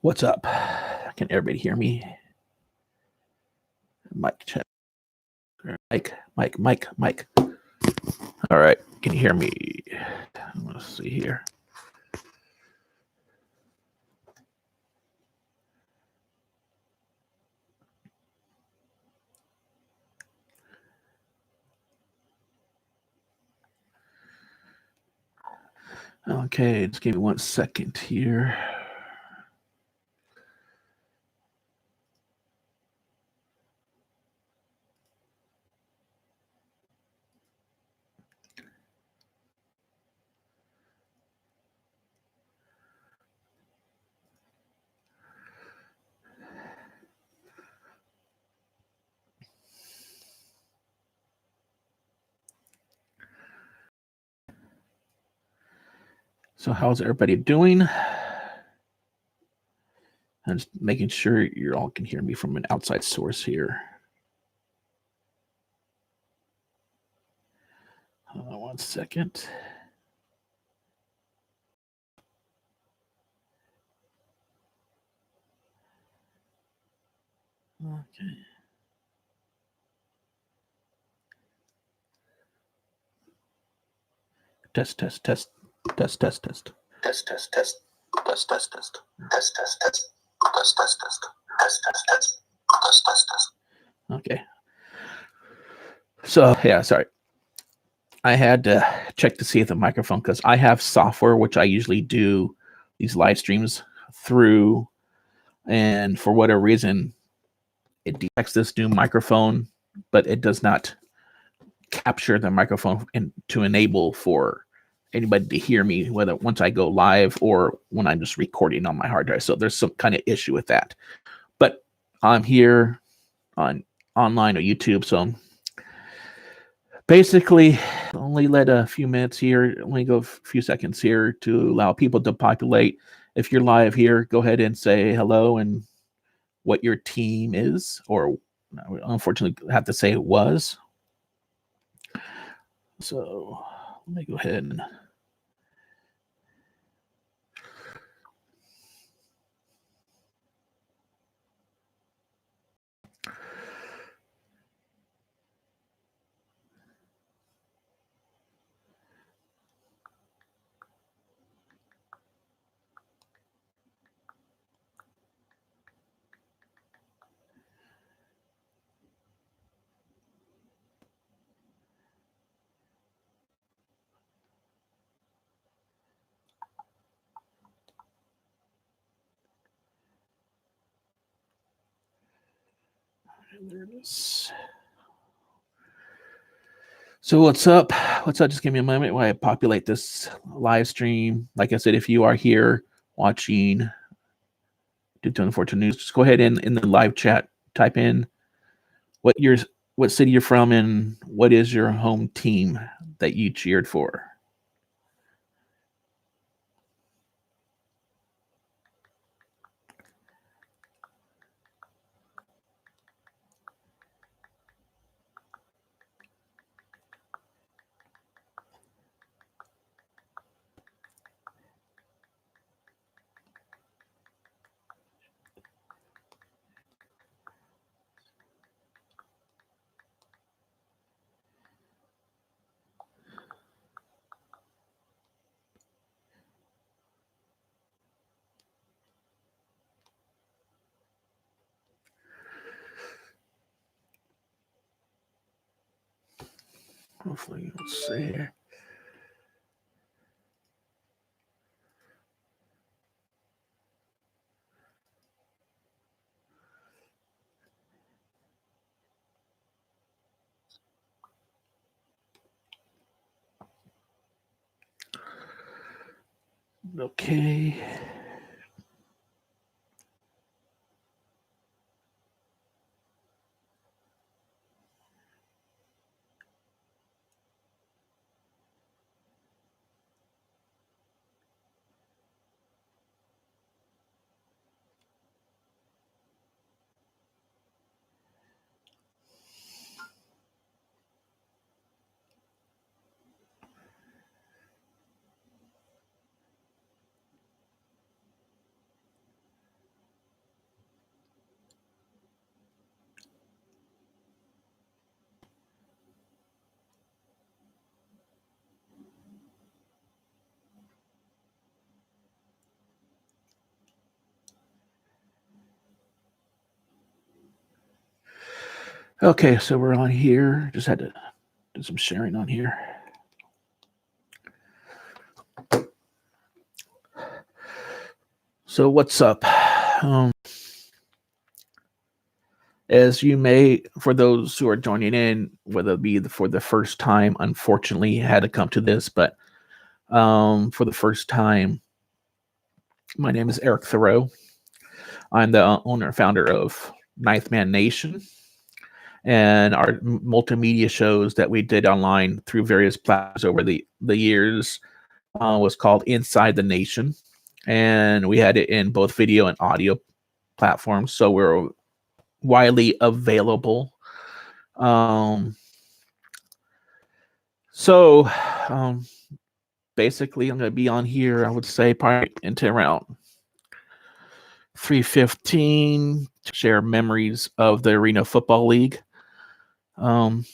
What's up? Can everybody hear me? Mic check. Mic. All right. Can you hear me? Let's see here. Okay, just give me 1 second here. So how's everybody doing? I'm just making sure you all can hear me from an outside source here. 1 second. Okay. Test. Okay. So yeah, sorry. I had to check to see if the microphone, because I have software which I usually do these live streams through, and for whatever reason, it detects this new microphone, but it does not capture the microphone to enable for anybody to hear me, whether once I go live or when I'm just recording on my hard drive. So there's some kind of issue with that. But I'm here on online or YouTube, so basically only let a few minutes here, only go a few seconds here to allow people to populate. If you're live here, go ahead and say hello and what your team is, or unfortunately have to say it was. So let me go ahead and there it is. So what's up? Just give me a moment while I populate this live stream. Like I said, if you are here watching Due to Unfortunate News, just go ahead and in the live chat type in what city you're from and what is your home team that you cheered for. Hopefully, let's see here. Okay. Okay, so we're on here. Just had to do some sharing on here. So what's up? As you may, for those who are joining in, whether it be for the first time, unfortunately, had to come to this, but for the first time, my name is Eric Thurow. I'm the owner and founder of Ninth Man Nation, and our multimedia shows that we did online through various platforms over the years was called Inside the Nation, and we had it in both video and audio platforms, so we're widely available. So basically, I'm going to be on here, I would say, probably into around 3:15 to share memories of the Arena Football League. And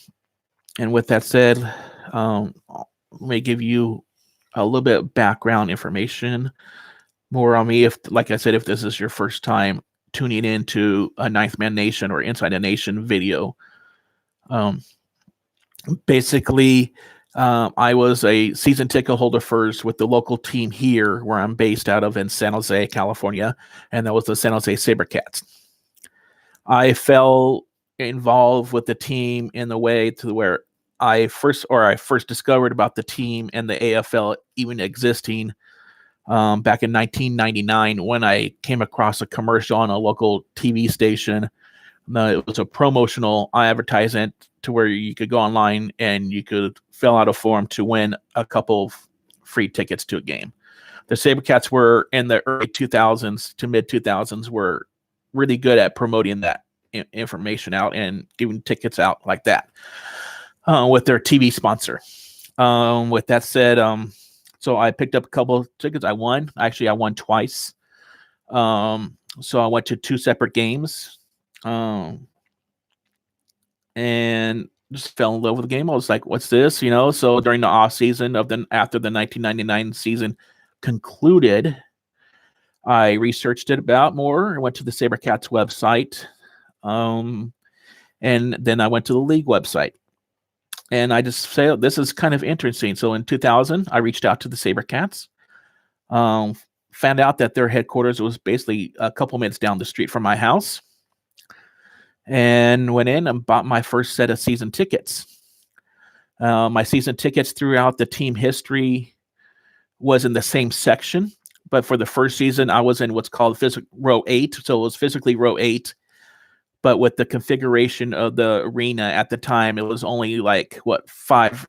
with that said, let me give you a little bit of background information more on me. If, like I said, if this is your first time tuning into a Ninth Man Nation or Inside a Nation video, basically, I was a season ticket holder first with the local team here where I'm based out of in San Jose, California, and that was the San Jose SaberCats. I fell involved with the team in the way to where I first discovered about the team and the AFL even existing back in 1999 when I came across a commercial on a local TV station. It was a promotional advertisement to where you could go online and you could fill out a form to win a couple of free tickets to a game. The SaberCats were in the early 2000s to mid 2000s were really good at promoting that information out and giving tickets out like that with their TV sponsor. With that said, so I picked up a couple of tickets. I won. Actually, I won twice. So I went to 2 separate games. And just fell in love with the game. I was like, what's this? So during the off season after the 1999 season concluded, I researched it about more. I went to the SaberCats website. And then I went to the league website. And I just say, this is kind of interesting. So in 2000, I reached out to the SaberCats. Found out that their headquarters was basically a couple minutes down the street from my house. And went in and bought my first set of season tickets. My season tickets throughout the team history was in the same section, but for the first season, I was in what's called row 8. So it was physically row 8, but with the configuration of the arena at the time, it was only like 5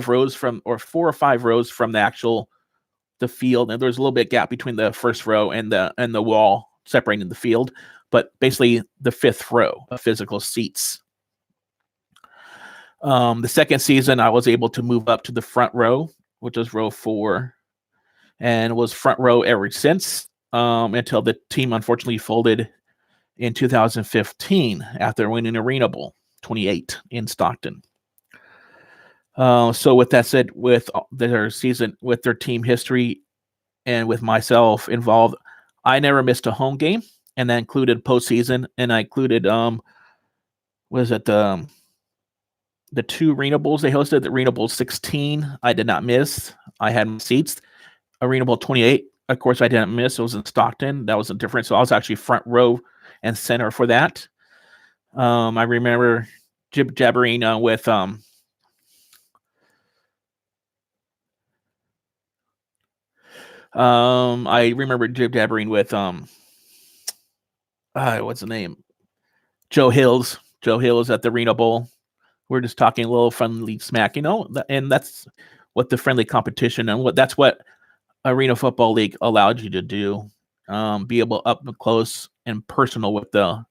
rows from, or 4 or 5 rows from the field, and there's a little bit gap between the first row and the wall separating the field. But basically the 5th row of physical seats. The second season, I was able to move up to the front row, which was row 4, and was front row ever since until the team unfortunately folded in 2015 after winning Arena Bowl 28 in Stockton. So with that said, with their season, with their team history, and with myself involved, I never missed a home game. And that included postseason, and I included the 2 Arena Bowls they hosted. The Arena Bowl 16, I did not miss. I had my seats. Arena Bowl 28, of course, I didn't miss. It was in Stockton. That was a difference. So I was actually front row and center for that. I remember jib-jabbering with what's the name? Joe Hills. Joe Hills at the Arena Bowl. We're just talking a little friendly smack, and that's what the friendly competition and that's what Arena Football League allowed you to do. Be able up close and personal with the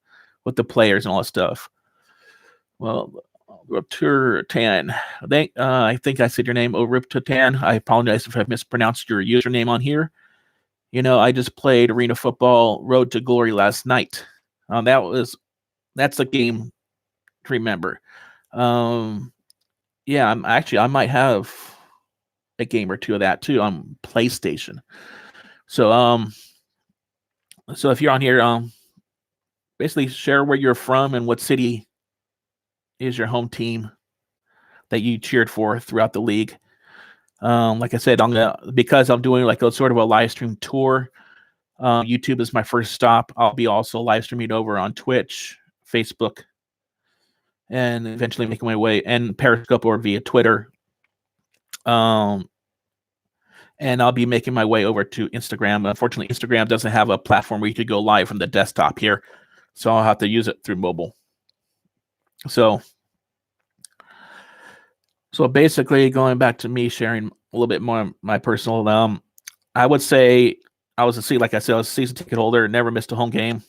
players and all that stuff. Well, Riptatan, I think I said your name. Riptatan. I apologize if I mispronounced your username on here. I just played Arena Football Road to Glory last night. That's a game to remember. Yeah, I might have a game or 2 of that too on PlayStation. So if you're on here, basically share where you're from and what city is your home team that you cheered for throughout the league. Like I said, because I'm doing like a sort of a live stream tour. YouTube is my first stop. I'll be also live streaming over on Twitch, Facebook, and eventually making my way and Periscope or via Twitter. And I'll be making my way over to Instagram. Unfortunately, Instagram doesn't have a platform where you could go live from the desktop here, so I'll have to use it through mobile. So basically, going back to me sharing a little bit more of my personal, I would say I was a season ticket holder, never missed a home game.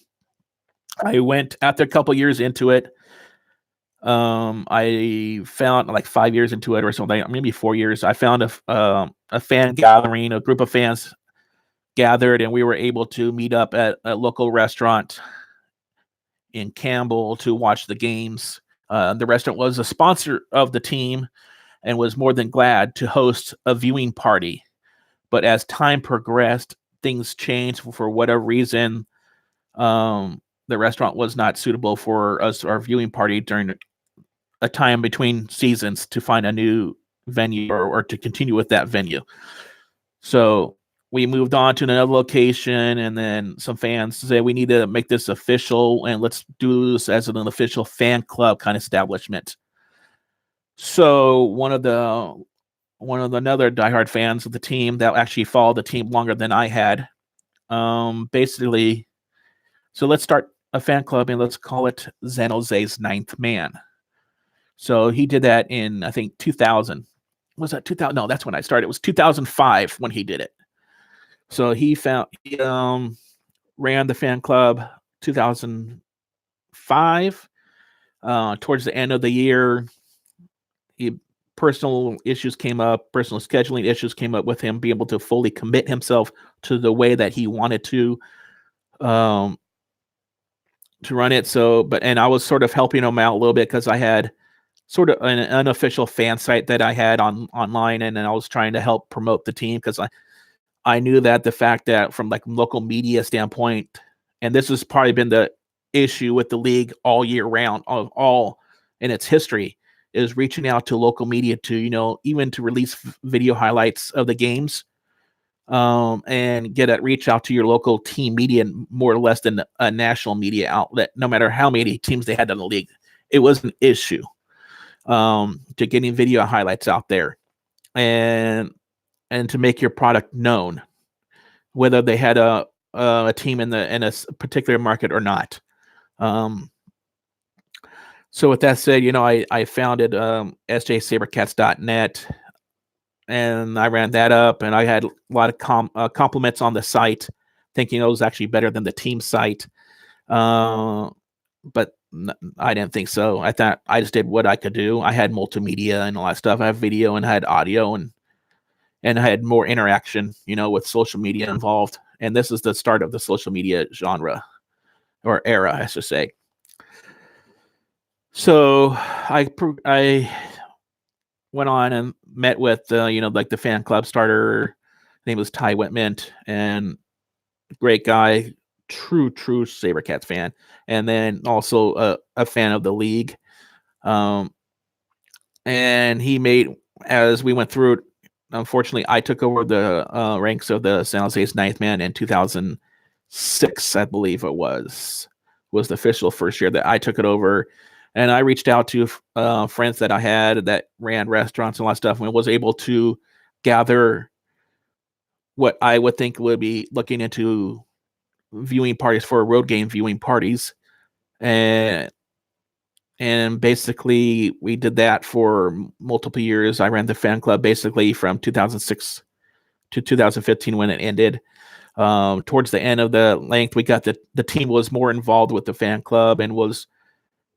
I went after a couple years into it. I found like 5 years into it or something, maybe 4 years. I found a fan gathering, a group of fans gathered, and we were able to meet up at a local restaurant in Campbell to watch the games. The restaurant was a sponsor of the team and was more than glad to host a viewing party. But as time progressed, things changed for whatever reason. The restaurant was not suitable for us, our viewing party, during a time between seasons to find a new venue or to continue with that venue. So we moved on to another location, and then some fans said we need to make this official and let's do this as an official fan club kind of establishment. So one of the another diehard fans of the team that actually followed the team longer than I had, basically, so let's start a fan club and let's call it San Jose's Ninth Man. So he did that in, I think, 2000. Was that 2000? No, that's when I started. It was 2005 when he did it. So he ran the fan club 2005. Towards the end of the year, personal scheduling issues came up with him being able to fully commit himself to the way that he wanted to run it. So, and I was sort of helping him out a little bit because I had sort of an unofficial fan site that I had online, and then I was trying to help promote the team because I knew that the fact that from like local media standpoint, and this has probably been the issue with the league all year round, all in its history, is reaching out to local media to, even to release video highlights of the games, and reach out to your local team media more or less than a national media outlet, no matter how many teams they had in the league. It was an issue to getting video highlights out there and to make your product known, whether they had a team in a particular market or not. So with that said, I founded sjsabercats.net, and I ran that up, and I had a lot of compliments on the site, thinking it was actually better than the team site. But I didn't think so. I thought I just did what I could do. I had multimedia and all that stuff. I have video and I had audio and I had more interaction, with social media involved. And this is the start of the social media genre or era, I should say. So I went on and met with, like the fan club starter. His name was Ty Whitman, and great guy, true SaberCats fan, and then also a fan of the league. And he made, as we went through it, unfortunately, I took over the ranks of the San Jose's Ninth Man in 2006, I believe it was the official first year that I took it over. And I reached out to friends that I had that ran restaurants and all that stuff, and was able to gather what I would think would be looking into viewing parties for road game viewing parties. And basically we did that for multiple years. I ran the fan club basically from 2006 to 2015 when it ended. Towards the end of the length, we got the team was more involved with the fan club and was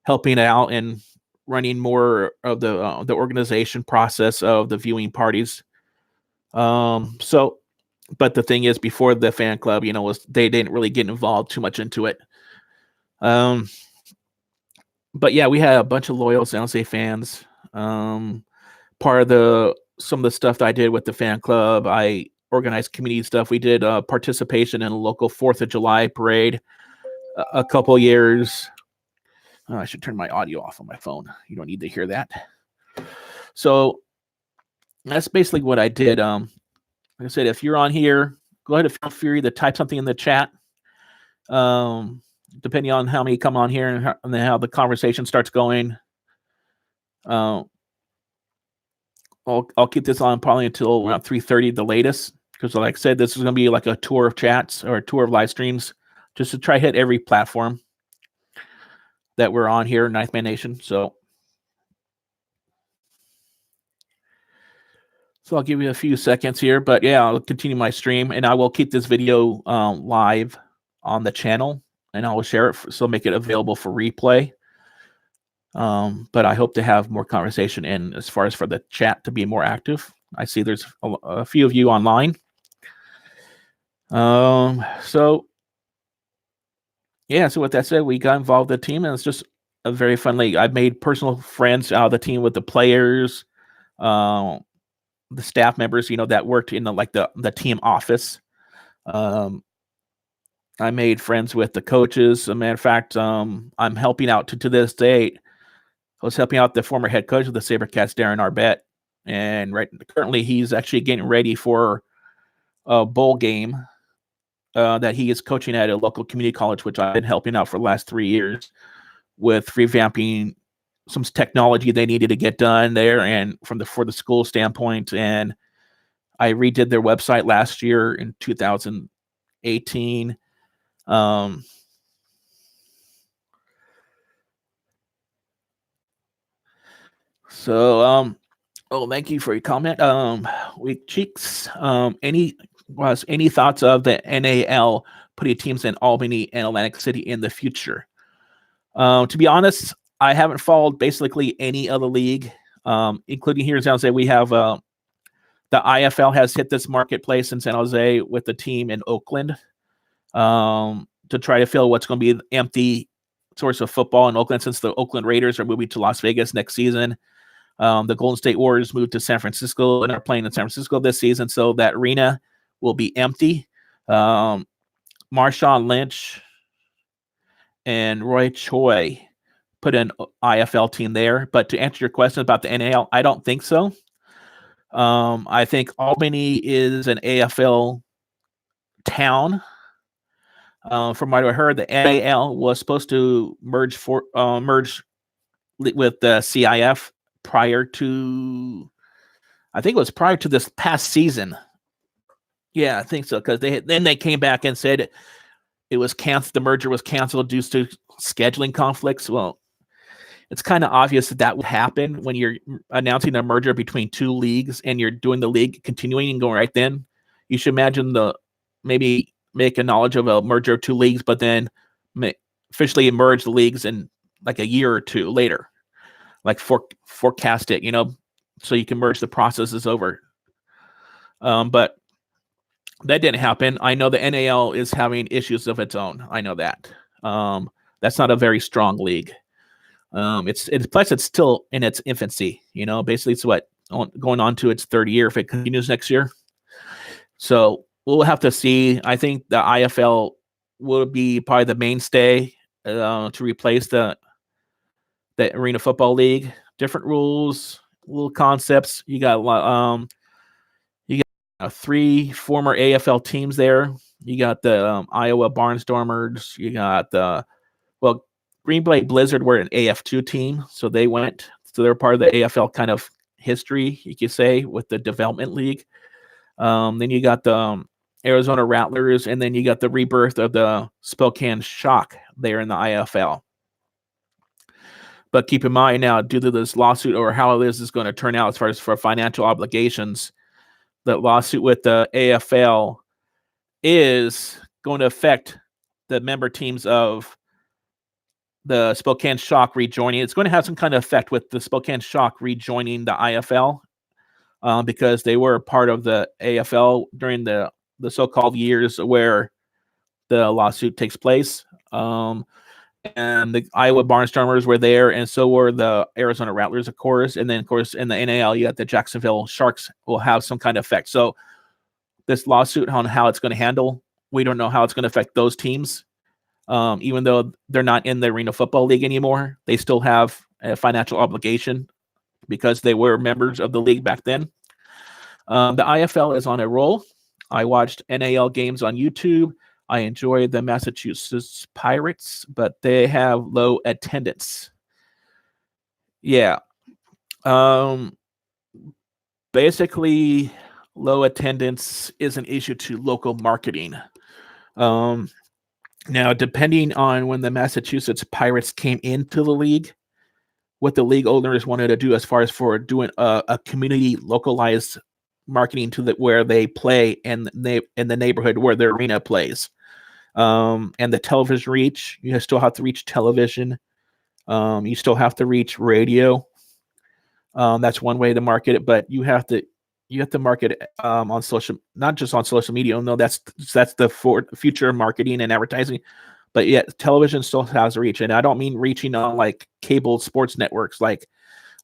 helping out and running more of the organization process of the viewing parties. But the thing is, before the fan club, they didn't really get involved too much into it. But yeah, we had a bunch of loyal San Jose fans. Part of some of the stuff that I did with the fan club, I organized community stuff. We did participation in a local 4th of July parade. a couple years. I should turn my audio off on my phone. You don't need to hear that. So that's basically what I did. Like I said, if you're on here, go ahead and feel free to type something in the chat. Depending on how many come on here and how the conversation starts going. I'll keep this on probably until around 3:30, the latest, because like I said, this is going to be like a tour of chats or a tour of live streams, just to try hit every platform that we're on here, Ninth Man Nation. So I'll give you a few seconds here, but yeah, I'll continue my stream, and I will keep this video live on the channel, and I will share it, so make it available for replay. But I hope to have more conversation, and as far as for the chat to be more active. I see there's a few of you online. So with that said, we got involved in the team, and it's just a very fun league. I've made personal friends out of the team with the players, the staff members, that worked in the team office. I made friends with the coaches. As a matter of fact, I'm helping out to this date. I was helping out the former head coach of the SaberCats, Darren Arbett, and currently he's actually getting ready for a bowl game that he is coaching at a local community college, which I've been helping out for the last 3 years with revamping some technology they needed to get done there, and for the school standpoint. And I redid their website last year in 2018. Thank you for your comment. Weak Cheeks, any thoughts of the NAL putting teams in Albany and Atlantic City in the future? To be honest, I haven't followed basically any other league, including here in San Jose. We have the IFL has hit this marketplace in San Jose with the team in Oakland to try to fill what's going to be an empty source of football in Oakland, since the Oakland Raiders are moving to Las Vegas next season. The Golden State Warriors moved to San Francisco and are playing in San Francisco this season, so that arena will be empty. Marshawn Lynch and Roy Choi put an IFL team there. But to answer your question about the NAL, I don't think so. I think Albany is an AFL town. From what I heard, the NAL was supposed to merge with the CIF prior to this past season. Yeah, I think so, because they came back and said it was canceled. The merger was canceled due to scheduling conflicts. Well, it's kind of obvious that would happen when you're announcing a merger between two leagues and you're doing the league continuing and going right then. You should imagine maybe make a knowledge of a merger of two leagues, but then officially merge the leagues in like a year or two later, like forecast it, so you can merge the processes over. But that didn't happen. I know the NAL is having issues of its own. I know that. That's not a very strong league. It's still in its infancy. Basically it's going on to its third year if it continues next year. So we'll have to see. I think the IFL will be probably the mainstay to replace the Arena Football League. Different rules, little concepts. You got 3 former AFL teams there. You got the Iowa Barnstormers. You got Green Bay Blizzard were an AF2 team, so they're part of the AFL kind of history, you could say, with the development league. Then you got the Arizona Rattlers, and then you got the rebirth of the Spokane Shock there in the IFL. But keep in mind now, due to this lawsuit or how this is going to turn out as far as for financial obligations, the lawsuit with the AFL is going to affect the member teams of the Spokane Shock rejoining. It's going to have some kind of effect with the Spokane Shock rejoining the IFL because they were part of the AFL during the so-called years where the lawsuit takes place. And the Iowa Barnstormers were there, and so were the Arizona Rattlers, of course. And then, of course, in the NAL, you got the Jacksonville Sharks will have some kind of effect. So this lawsuit on how it's going to handle, we don't know how it's going to affect those teams. Even though they're not in the Arena Football League anymore, they still have a financial obligation because they were members of the league back then. The IFL is on a roll. I watched NAL games on YouTube. I enjoy the Massachusetts Pirates, but they have low attendance. Yeah. Basically, low attendance is an issue to local marketing. Now, depending on when the Massachusetts Pirates came into the league, what the league owners wanted to do as far as for doing a community localized marketing to where they play and in the neighborhood where their arena plays. And the television reach, you still have to reach television. You still have to reach radio. That's one way to market it, but you have to market it on social, not just on social media. No, that's the future marketing and advertising. But yet, television still has reach, and I don't mean reaching on like cable sports networks like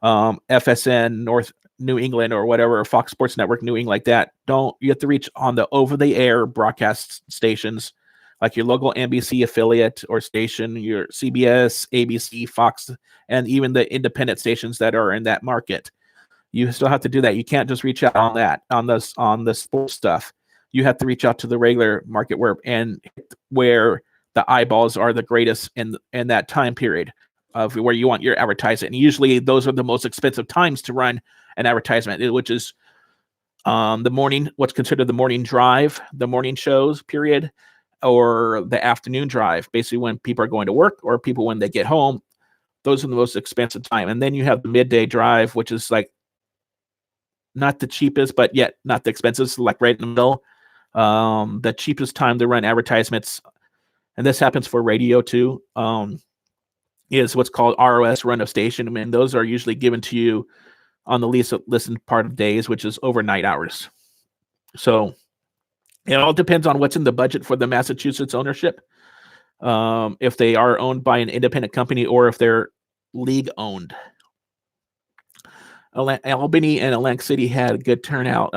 FSN North New England or whatever, or Fox Sports Network New England, like that. You have to reach on the over-the-air broadcast stations, like your local NBC affiliate or station, your CBS, ABC, Fox, and even the independent stations that are in that market. You still have to do that. You can't just reach out on the sports stuff. You have to reach out to the regular market where the eyeballs are the greatest in that time period of where you want your advertisement. And usually those are the most expensive times to run an advertisement, which is the morning, what's considered the morning drive, the morning shows period, or the afternoon drive, basically when people are going to work or people when they get home. Those are the most expensive time. And then you have the midday drive, which is like not the cheapest, but yet not the expensive, so like right in the middle. The cheapest time to run advertisements, and this happens for radio too, is what's called ROS, run of station. I mean, those are usually given to you on the least listened part of days, which is overnight hours. So it all depends on what's in the budget for the Massachusetts ownership. If they are owned by an independent company or if they're league owned. Albany and Atlantic City had a good turnout.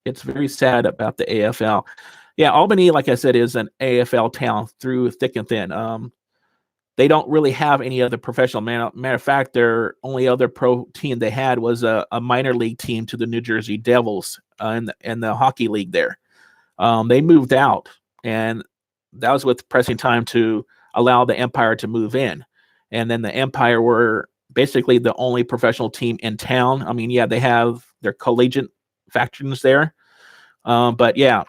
It's very sad about the AFL. Yeah, Albany, like I said, is an AFL town through thick and thin. They don't really have any other professional. Matter of fact, their only other pro team they had was a minor league team to the New Jersey Devils in the hockey league there. They moved out, and that was with pressing time to allow the Empire to move in. And then the Empire were basically the only professional team in town. I mean, yeah, they have their collegiate factions there. But yeah,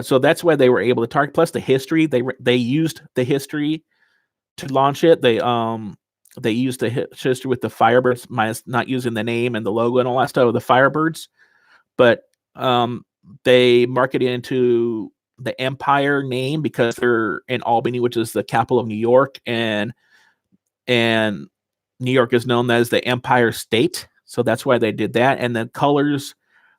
so that's why they were able to target. Plus the history, they used the history to launch it. They used the history with the Firebirds, minus not using the name and the logo and all that stuff of the Firebirds. But they marketed into the Empire name because they're in Albany, which is the capital of New York, and New York is known as the Empire State. So that's why they did that. And the colors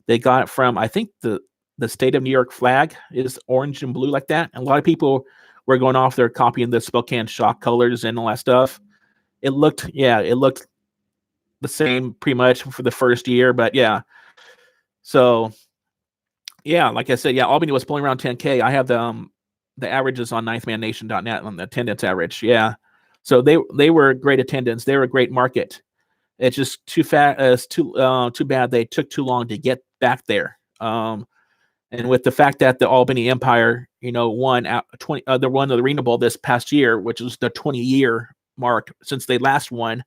they got from, I think the state of New York flag is orange and blue like that. And a lot of people were going off there copying the Spokane Shock colors and all that stuff. It looked the same pretty much for the first year, but yeah. So yeah, like I said, yeah, Albany was pulling around 10K. I have the averages on ninthmannation.net on the attendance average. Yeah. So they were great attendance. They were a great market. It's just too bad they took too long to get back there. And with the fact that the Albany Empire, won the Arena Bowl this past year, which was the 20-year mark since they last won,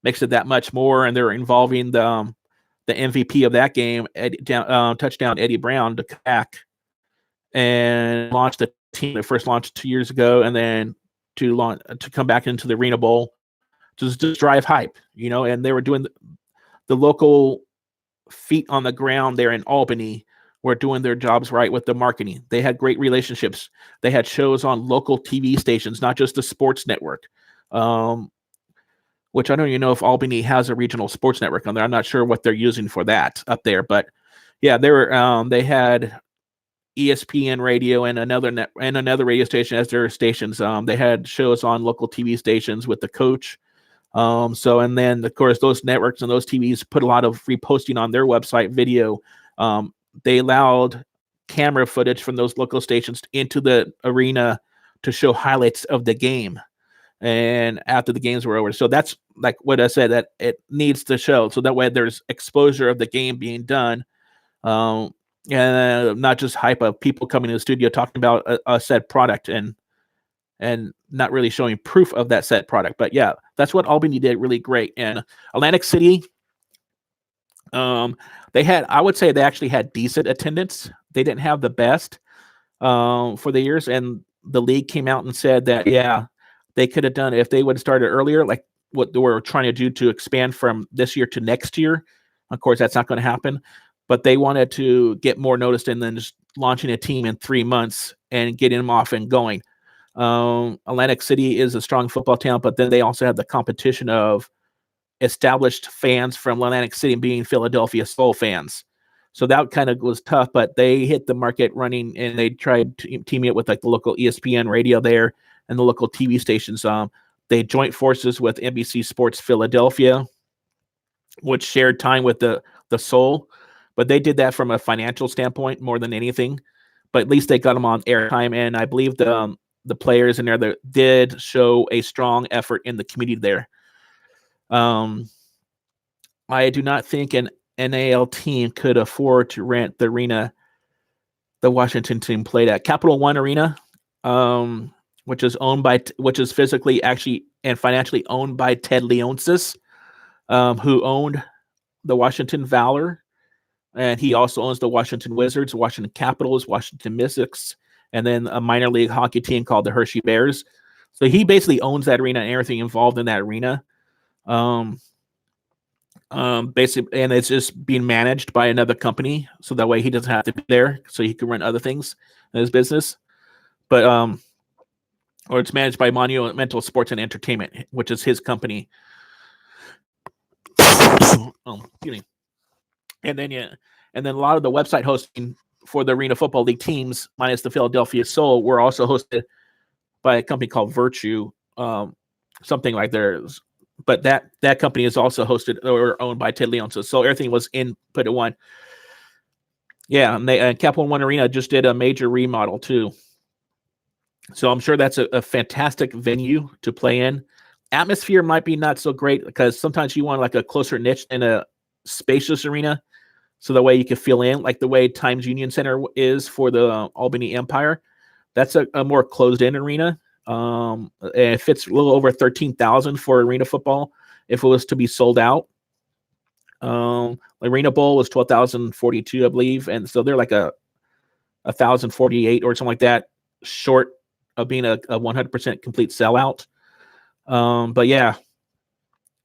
makes it that much more. And they're involving the MVP of that game, touchdown Eddie Brown, to come back and launch the team. They first launched 2 years ago, and then to come back into the Arena Bowl to just drive hype, and they were doing the local feet on the ground there in Albany were doing their jobs right with the marketing. They had great relationships. They had shows on local TV stations, not just the sports network, which I don't even know if Albany has a regional sports network on there. I'm not sure what they're using for that up there, but yeah, they had ESPN radio and another radio station as their stations. They had shows on local TV stations with the coach. And then of course those networks and those TVs put a lot of reposting on their website video. They allowed camera footage from those local stations into the arena to show highlights of the game and after the games were over. So that's like what I said, that it needs to show. So that way there's exposure of the game being done. And not just hype of people coming to the studio talking about a said product and not really showing proof of that said product. But yeah, that's what Albany did really great. And Atlantic City, I would say they actually had decent attendance. They didn't have the best for the years, and the league came out and said that, yeah, they could have done it if they would have started earlier, like what they were trying to do to expand from this year to next year. Of course, that's not going to happen, but they wanted to get more noticed and then just launching a team in 3 months and getting them off and going. Atlantic City is a strong football town, but then they also have the competition of established fans from Atlantic City being Philadelphia Soul fans. So that kind of was tough, but they hit the market running, and they tried teaming it with like the local ESPN radio there and the local TV stations. They joined forces with NBC Sports Philadelphia, which shared time with the Soul, but they did that from a financial standpoint more than anything. But at least they got them on airtime, and I believe the players in there that did show a strong effort in the community there. I do not think an NAL team could afford to rent the arena the Washington team played at. Capital One Arena, which is physically actually and financially owned by Ted Leonsis, who owned the Washington Valor, and he also owns the Washington Wizards, Washington Capitals, Washington Mystics, and then a minor league hockey team called the Hershey Bears. So he basically owns that arena and everything involved in that arena. Basically, and it's just being managed by another company, so that way he doesn't have to be there, so he can run other things in his business. But or it's managed by Monumental Sports and Entertainment, which is his company. Excuse me. And then a lot of the website hosting for the Arena Football League teams, minus the Philadelphia Soul, were also hosted by a company called Virtue, something like theirs. But that company is also hosted or owned by Ted Leonsis. So everything was input at one. Yeah, and Capital One Arena just did a major remodel too. So I'm sure that's a fantastic venue to play in. Atmosphere might be not so great because sometimes you want like a closer niche in a spacious arena, so that way you can fill in, like the way Times Union Center is for the Albany Empire. That's a more closed-in arena. And it fits a little over 13,000 for arena football if it was to be sold out. Arena Bowl was 12,042, I believe, and so they're like a 1,048 or something like that, short of being a 100% complete sellout. But yeah,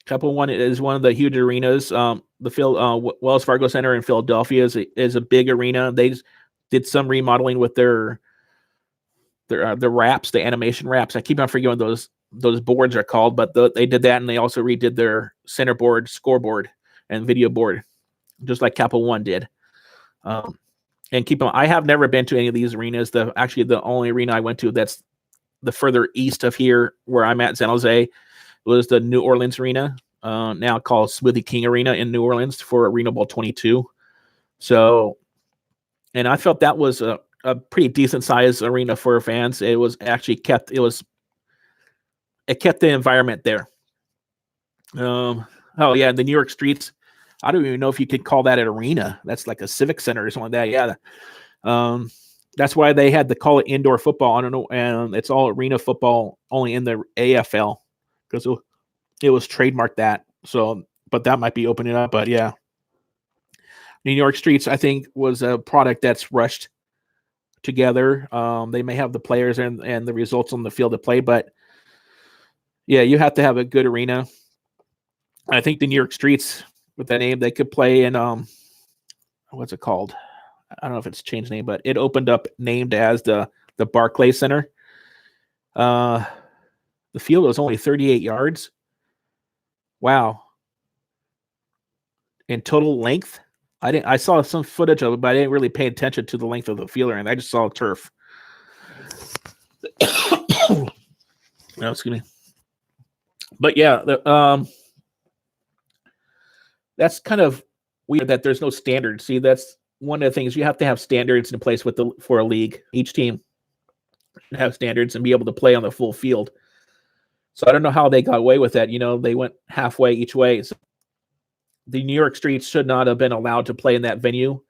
Capital One is one of the huge arenas. The Wells Fargo Center in Philadelphia is a big arena. They did some remodeling with their wraps, the animation wraps. I keep on forgetting what those boards are called, but they did that, and they also redid their center board, scoreboard, and video board, just like Capital One did. And keep on, I have never been to any of these arenas. The only arena I went to that's the further east of here, where I'm at, San Jose, was the New Orleans Arena, now called Smoothie King Arena in New Orleans for Arena Bowl 22. So, and I felt that was a pretty decent sized arena for fans. It was actually kept the environment there. Oh yeah, the New York streets. I don't even know if you could call that an arena. That's like a civic center or something like that. Yeah. That's why they had to call it indoor football. I don't know. And it's all arena football only in the AFL because it was trademarked that. So, but that might be opening up. But yeah, New York streets, I think, was a product that's rushed together. They may have the players and the results on the field to play, but yeah, you have to have a good arena. I think the New York streets, with that name, they could play in what's it called? I don't know if it's changed name, but it opened up named as the Barclays Center. The field was only 38 yards. Wow. In total length, I saw some footage of it, but I didn't really pay attention to the length of the field, and I just saw turf. Oh, excuse me. But yeah, that's kind of weird that there's no standard. See, that's one of the things. You have to have standards in place for a league, each team. have standards and be able to play on the full field. So I don't know how they got away with that. They went halfway each way. So the New York Streets should not have been allowed to play in that venue,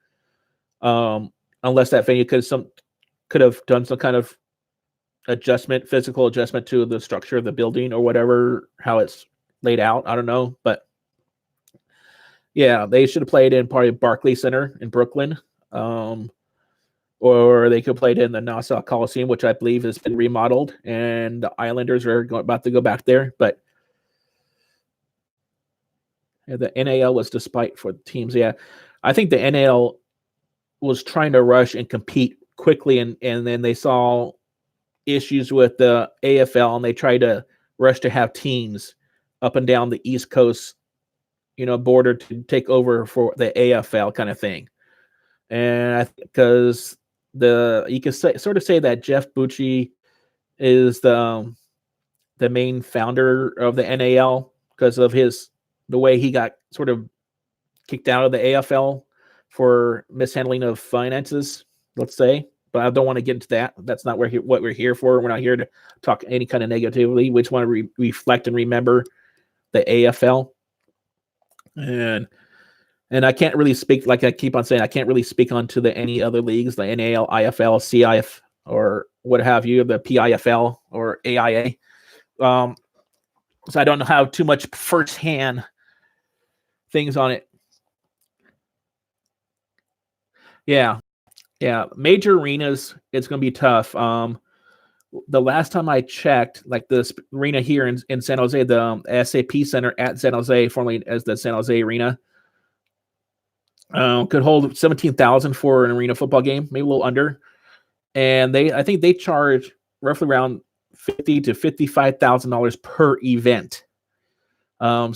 unless that venue could have done some kind of physical adjustment to the structure of the building or whatever, how it's laid out. I don't know, but yeah, they should have played in probably Barclays Center in Brooklyn, or they could have played in the Nassau Coliseum, which I believe has been remodeled, and the Islanders are about to go back there. But yeah, the NAL was despite for the teams. Yeah, I think the NAL was trying to rush and compete quickly, and then they saw issues with the AFL, and they tried to rush to have teams up and down the East Coast, border to take over for the AFL kind of thing. And because you can sort of say that Jeff Bucci is the main founder of the NAL because of the way he got sort of kicked out of the AFL for mishandling of finances, let's say. But I don't want to get into that. That's not what we're here for. We're not here to talk any kind of negativity. We just want to reflect and remember the AFL. And I can't really speak, like I keep on saying, I can't really speak on to any other leagues, the NAL, IFL, CIF, or what have you, the PIFL or AIA. So I don't have too much firsthand things on it. Yeah. Major arenas, it's going to be tough. The last time I checked, like this arena here in San Jose, the SAP Center at San Jose, formerly as the San Jose Arena, could hold 17,000 for an arena football game, maybe a little under. And I think they charge roughly around $50,000 to $55,000 per event. And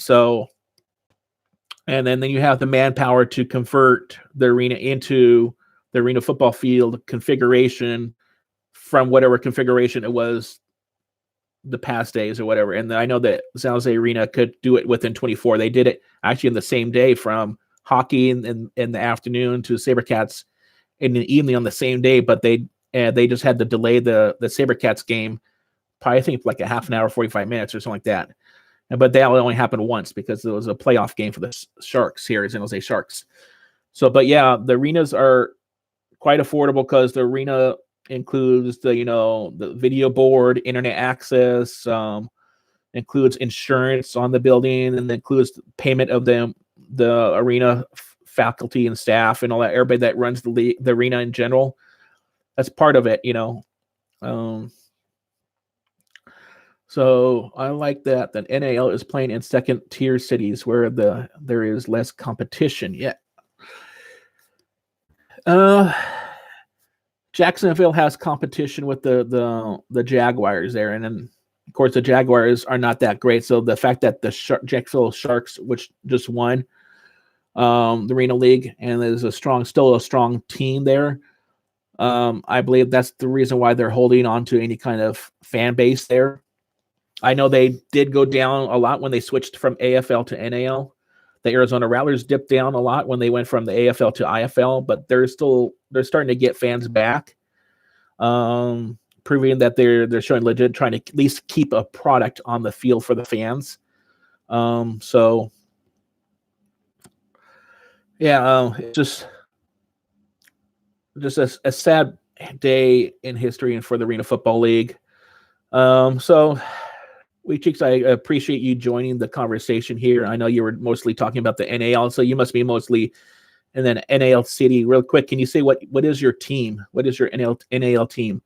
then you have the manpower to convert the arena into the arena football field configuration from whatever configuration it was the past days or whatever. And I know that San Jose Arena could do it within 24. They did it actually in the same day, from hockey in the afternoon to SaberCats in the evening on the same day, but they just had to delay the SaberCats game, probably I think like a half an hour, 45 minutes or something like that. But that only happened once because it was a playoff game for the Sharks here, San Jose Sharks. So, but yeah, the arenas are quite affordable because the arena includes the video board, internet access, includes insurance on the building, and includes payment of the arena faculty and staff and all that, everybody that runs the arena in general. That's part of it, So I like that NAL is playing in second tier cities where there is less competition. Yeah. Jacksonville has competition with the Jaguars there, and then of course the Jaguars are not that great. So the fact that the Jacksonville Sharks, which just won the Arena League, and there's still a strong team there, I believe that's the reason why they're holding on to any kind of fan base there. I know they did go down a lot when they switched from AFL to NAL. The Arizona Rattlers dipped down a lot when they went from the AFL to IFL, but they're starting to get fans back, proving that they're showing legit, trying to at least keep a product on the field for the fans. So yeah, it's just a sad day in history and for the Arena Football League. So Wheat Cheeks, I appreciate you joining the conversation here. I know you were mostly talking about the NAL, so you must be mostly in the NAL city. Real quick, can you say what is your team? What is your NAL team?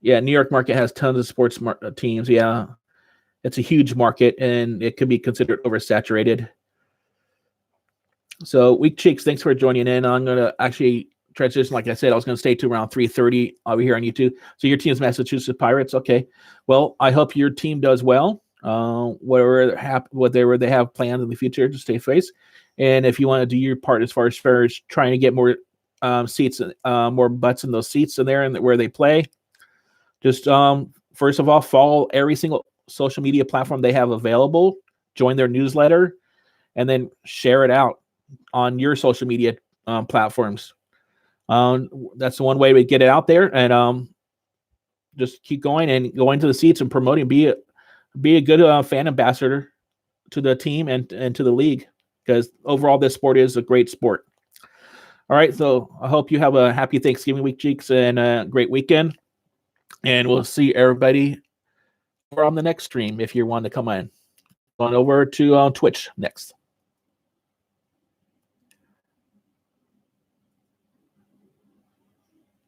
Yeah, New York market has tons of sports teams. Yeah, it's a huge market, and it could be considered oversaturated. So, Wheat Cheeks, thanks for joining in. I'm going to actually transition. Like I said, I was going to stay to around 3:30 over here on YouTube. So your team's Massachusetts Pirates. Okay. Well, I hope your team does well. Whatever they have planned in the future, just stay face. And if you want to do your part as far as trying to get more seats, more butts in those seats in there and where they play, just first of all, follow every single social media platform they have available, join their newsletter, and then share it out on your social media platforms. That's the one way we get it out there, and just keep going and going to the seats and promoting. Be a good fan ambassador to the team and to the league, because overall this sport is a great sport. All right, so I hope you have a happy Thanksgiving week, Cheeks, and a great weekend. And we'll see everybody over on the next stream if you want to come on over to Twitch next.